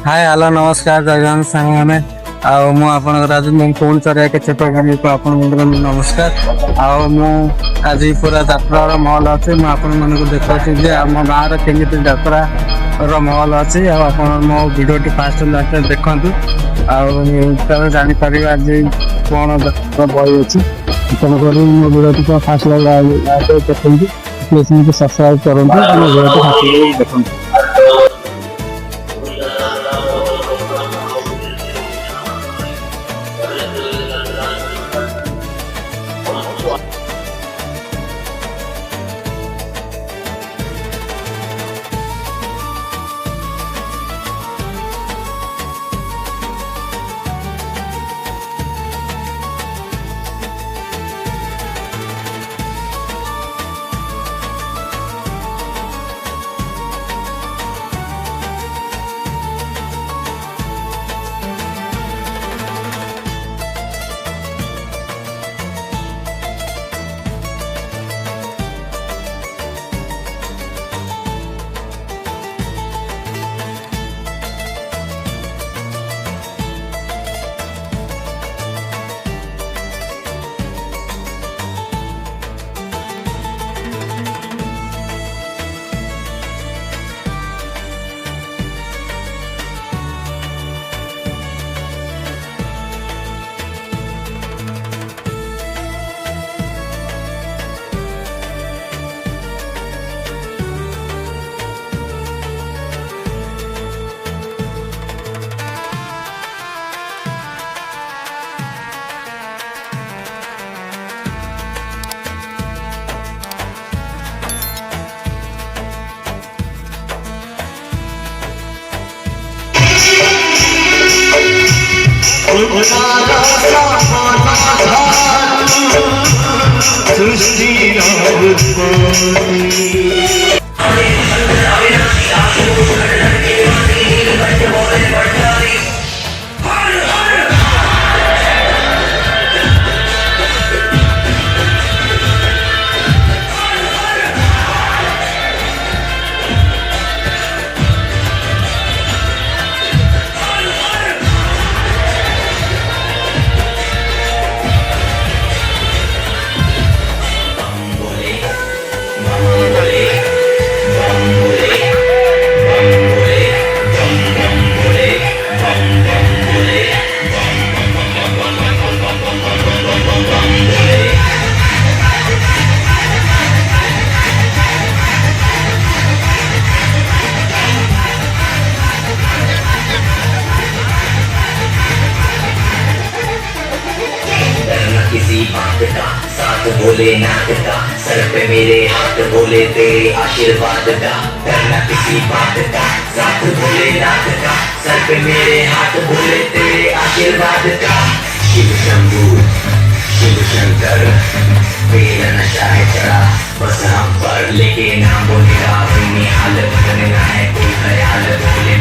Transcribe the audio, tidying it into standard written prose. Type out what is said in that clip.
Hi hello नमस्कार जगन साଙ୍ଗମାନେ ଆଉ ମୁଁ ଆପଣଙ୍କର ଆଜି ମୁଁ ପୁଣି ଥରେ ଏକ ଛୋଟ ଗାଁକୁ ଆପଣଙ୍କର ନମସ୍କାର। ଆଉ ମୁଁ ଆଜି ପୁରା ଯାତ୍ରାର ମହଲ ଅଛି। ମୁଁ ଆପଣମାନଙ୍କୁ ଦେଖାଉଛି ଯେ ଆମ ଗାଁର କେମିତି ଯାତ୍ରାର ମହଲ ଅଛି। ଆଉ ଆପଣ ମୋ ଭିଡ଼ିଓଟି ଫାଷ୍ଟ ଲାଷ୍ଟ ଦେଖନ୍ତୁ ଆଉ ତାହେଲେ ଜାଣିପାରିବେ ଆଜି କ'ଣ ବହି ଅଛି। ତେଣୁକରି ମୋ ଭିଡ଼ିଓଟି ଫାଷ୍ଟ ଦେଖନ୍ତୁ, ପ୍ଲିଜ୍ ମୋତେ ସବସ୍କ୍ରାଇବ୍ କରନ୍ତୁ, ମୋ ଭିଡ଼ିଓଟି ଫାଷ୍ଟ ଦେଖନ୍ତୁ। किसी बात का साथ भोलेनाथ का, सर पे मेरे हाथ बोले तेरे आशीर्वाद का। करना किसी बात का साथ भोलेनाथ का, सर पे मेरे हाथ बोले तेरे आशीर्वाद का। शिव शंभू शिव शंकर मेरा नशा है चढ़ा बस हम पर, लेके नाम बोलेगा वही हाल बदलना है कोई ख्याल बोले